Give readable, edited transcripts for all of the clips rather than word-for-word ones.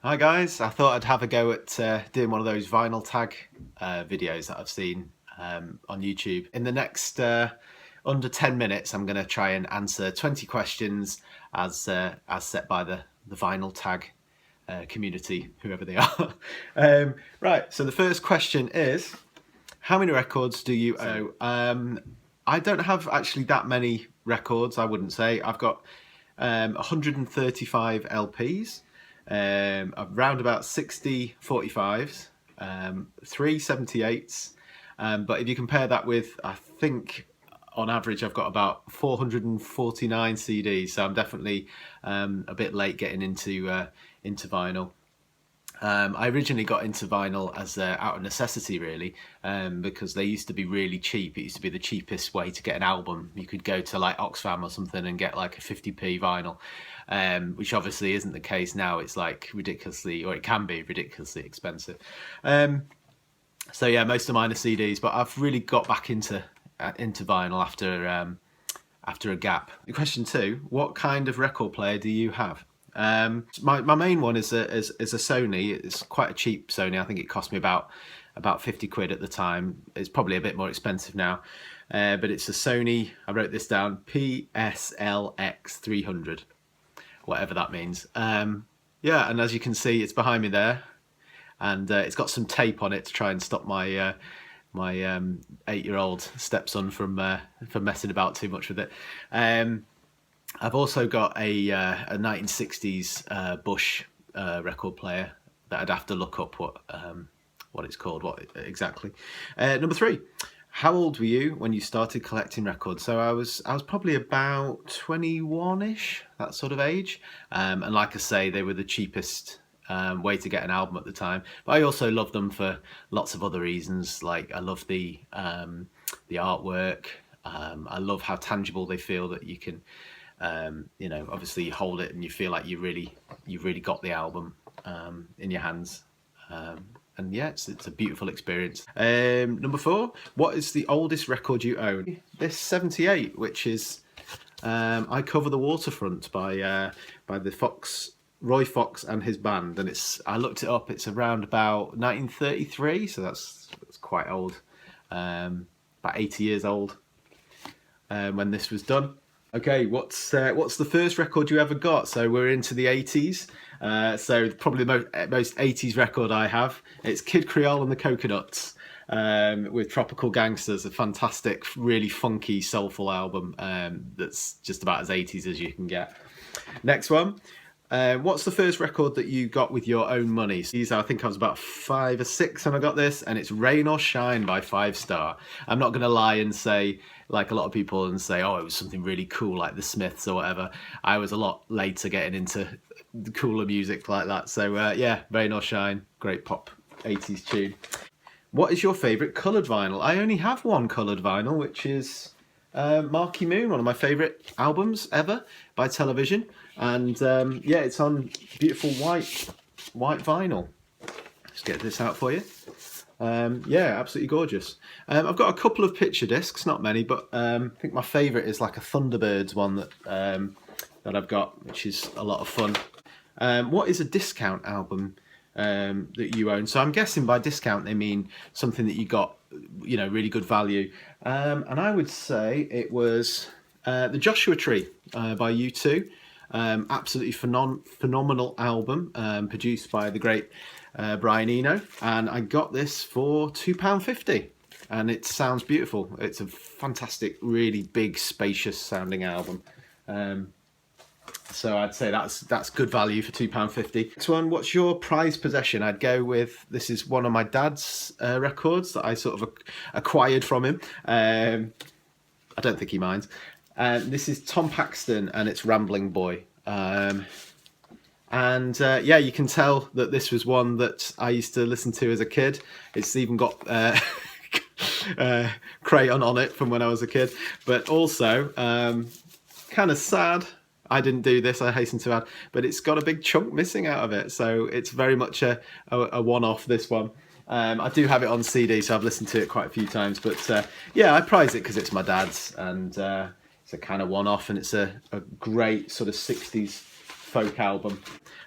Hi guys, I thought I'd have a go at doing one of those vinyl tag videos that I've seen on YouTube. In the next under 10 minutes, I'm going to try and answer 20 questions as set by the vinyl tag community, whoever they are. Right, so the first question is, how many records do you own? I don't have actually that many records, I wouldn't say. I've got 135 LPs. Around about 60 45s, 3 78s, but if you compare that with, I think on average I've got about 449 CDs, so I'm definitely a bit late getting into vinyl. I originally got into vinyl as out of necessity, really, because they used to be really cheap. It used to be the cheapest way to get an album. You could go to like Oxfam or something and get like a 50p vinyl, which obviously isn't the case now. It's like ridiculously, or it can be ridiculously expensive. So yeah, most of mine are CDs, but I've really got back into vinyl after a gap. Question 2: what kind of record player do you have? My main one is a Sony. It's quite a cheap Sony. I think it cost me about 50 quid at the time. It's probably a bit more expensive now, but it's a Sony. I wrote this down: PSLX 300, whatever that means. Yeah, and as you can see, it's behind me there, and it's got some tape on it to try and stop my 8-year-old stepson from messing about too much with it. I've also got a 1960s Bush record player that I'd have to look up what it's called, what exactly. Number 3: how old were you when you started collecting records? So I was probably about 21-ish, that sort of age. And like I say, they were the cheapest way to get an album at the time. But I also love them for lots of other reasons. Like I love the artwork. I love how tangible they feel, that you can. Obviously you hold it and you feel like you've really got the album in your hands, and yeah, it's a beautiful experience. Number 4: what is the oldest record you own? This 78, which is I Cover the Waterfront by the Roy Fox and his band, and I looked it up. It's around about 1933, so that's quite old. About 80 years old when this was done. Okay, what's the first record you ever got? So we're into the 80s. So probably the most 80s record I have. It's Kid Creole and the Coconuts with Tropical Gangsters, a fantastic, really funky, soulful album that's just about as 80s as you can get. Next one. What's the first record that you got with your own money? I think I was about 5 or 6 when I got this, and it's Rain or Shine by 5 Star. I'm not going to lie and say, like a lot of people, and say, oh, it was something really cool like the Smiths or whatever. I was a lot later getting into cooler music like that. So yeah, Rain or Shine, great pop 80s tune. What is your favourite coloured vinyl? I only have one coloured vinyl, which is Marquee Moon, one of my favourite albums ever by Television, and yeah, it's on beautiful white vinyl. Let's get this out for you. Yeah, absolutely gorgeous. I've got a couple of picture discs, not many, but I think my favourite is like a Thunderbirds one that I've got, which is a lot of fun. What is a discount album that you own? So I'm guessing by discount they mean something that you got, really good value. And I would say it was the Joshua Tree by U2. Absolutely phenomenal album, produced by the great Brian Eno, and I got this for £2.50, and it sounds beautiful. It's a fantastic, really big, spacious sounding album. So I'd say that's good value for £2.50. Next one: what's your prized possession? I'd go with, this is one of my dad's records that I sort of acquired from him. I don't think he minds. This is Tom Paxton, and it's Rambling Boy. Yeah, you can tell that this was one that I used to listen to as a kid. It's even got crayon on it from when I was a kid. But also, kind of sad. I didn't do this, I hasten to add, but it's got a big chunk missing out of it. So it's very much a one-off, this one. I do have it on CD, so I've listened to it quite a few times. But yeah, I prize it because it's my dad's, and it's a kind of one-off, and it's a great sort of 60s folk album.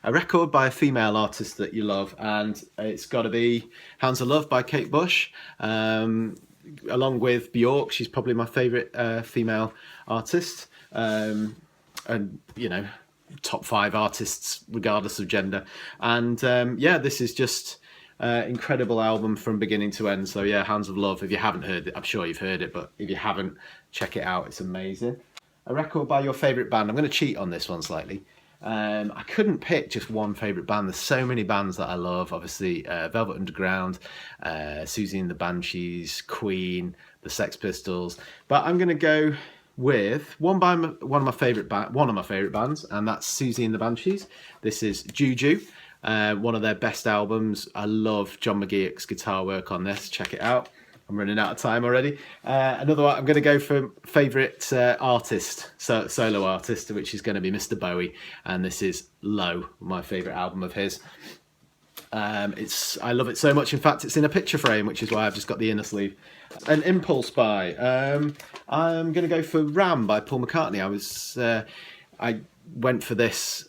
A record by a female artist that you love, and it's got to be Hounds of Love by Kate Bush. Along with Bjork, she's probably my favourite female artist. And, you know, top 5 artists regardless of gender. And yeah, this is just incredible album from beginning to end. So yeah, Hounds of Love. If you haven't heard it, I'm sure you've heard it, but if you haven't, check it out. It's amazing. A record by your favourite band. I'm going to cheat on this one slightly. I couldn't pick just one favourite band. There's so many bands that I love. Obviously, Velvet Underground, Susie and the Banshees, Queen, the Sex Pistols. But I'm going to go with one of my favourite bands, and that's Susie and the Banshees. This is Juju, one of their best albums. I love John McGeoch's guitar work on this. Check it out. I'm running out of time already. Another one, I'm going to go for favourite solo artist, which is going to be Mr. Bowie, and this is Low, my favourite album of his. I love it so much. In fact, it's in a picture frame, which is why I've just got the inner sleeve. An Impulse buy. I'm going to go for Ram by Paul McCartney. I went for this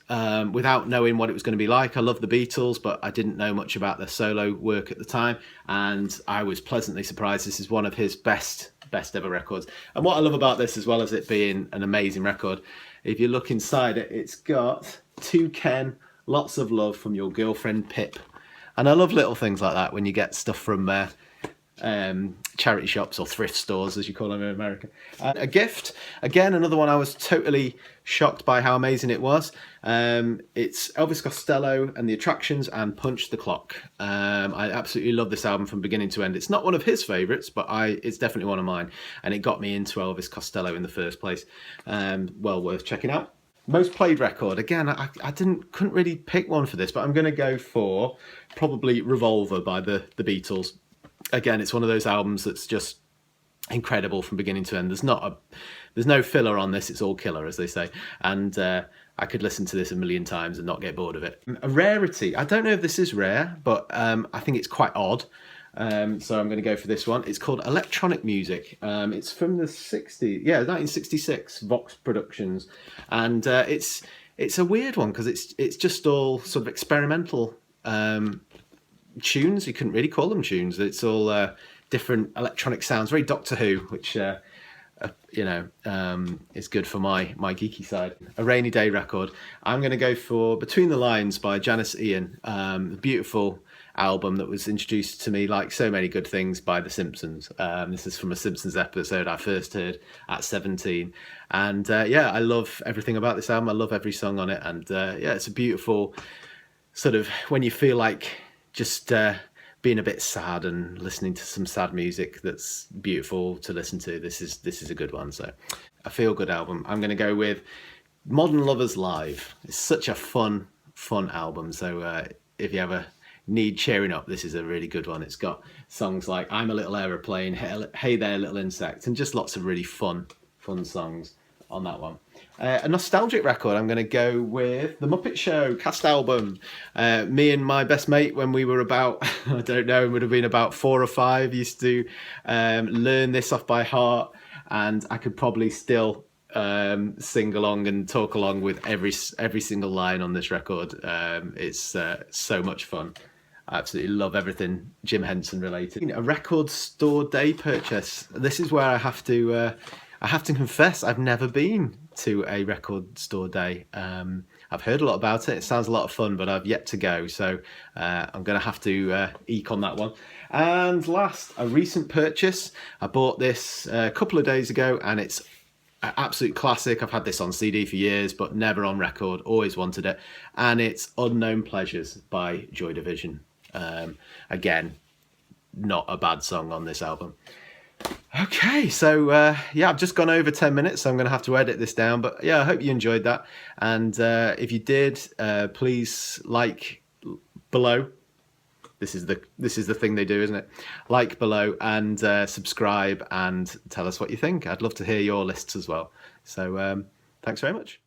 without knowing what it was going to be like. I love the Beatles, but I didn't know much about their solo work at the time, and I was pleasantly surprised. This is one of his best ever records. And what I love about this, as well as it being an amazing record, if you look inside it, it's got To Ken, Lots of Love from Your Girlfriend Pip. And I love little things like that when you get stuff from charity shops or thrift stores, as you call them in America. A gift, again, another one I was totally shocked by how amazing it was. It's Elvis Costello and the Attractions and Punch the Clock. I absolutely love this album from beginning to end. It's not one of his favourites, but it's definitely one of mine, and it got me into Elvis Costello in the first place. Well worth checking out. Most played record, again, I couldn't really pick one for this, but I'm going to go for probably Revolver by the Beatles. Again, it's one of those albums that's just incredible from beginning to end. There's no filler on this. It's all killer, as they say. And I could listen to this a million times and not get bored of it. A rarity. I don't know if this is rare, but I think it's quite odd. So I'm going to go for this one. It's called Electronic Music. It's from the 1966, Vox Productions. And it's a weird one because it's just all sort of experimental tunes. You couldn't really call them tunes. It's all different electronic sounds, very Doctor Who, which is good for my geeky side. A rainy day record. I'm going to go for Between the Lines by Janice Ian, the beautiful album that was introduced to me, like so many good things, by The Simpsons. This is from a Simpsons episode I first heard at 17, and I love everything about this album. I love every song on it, and it's a beautiful sort of, when you feel like just being a bit sad and listening to some sad music that's beautiful to listen to. This is a good one. So a feel good album. I'm going to go with Modern Lovers Live. It's such a fun album. So if you ever need cheering up, this is a really good one. It's got songs like I'm a Little Aeroplane, Hey There Little Insect, and just lots of really fun songs on that one. A nostalgic record, I'm going to go with The Muppet Show cast album. Me and my best mate, when we were about, I don't know, it would have been about 4 or 5, used to learn this off by heart, and I could probably still sing along and talk along with every single line on this record. It's so much fun. I absolutely love everything Jim Henson related. A record store day purchase. This is where I have to confess I've never been to a record store day. I've heard a lot about it. It sounds a lot of fun, but I've yet to go. So I'm going to have to eke on that one. And last, a recent purchase. I bought this a couple of days ago, and it's an absolute classic. I've had this on CD for years, but never on record. Always wanted it. And it's Unknown Pleasures by Joy Division. Again, not a bad song on this album. Okay, so I've just gone over 10 minutes, so I'm going to have to edit this down. But yeah, I hope you enjoyed that. And if you did, please like below. This is the thing they do, isn't it? Like below and subscribe and tell us what you think. I'd love to hear your lists as well. So thanks very much.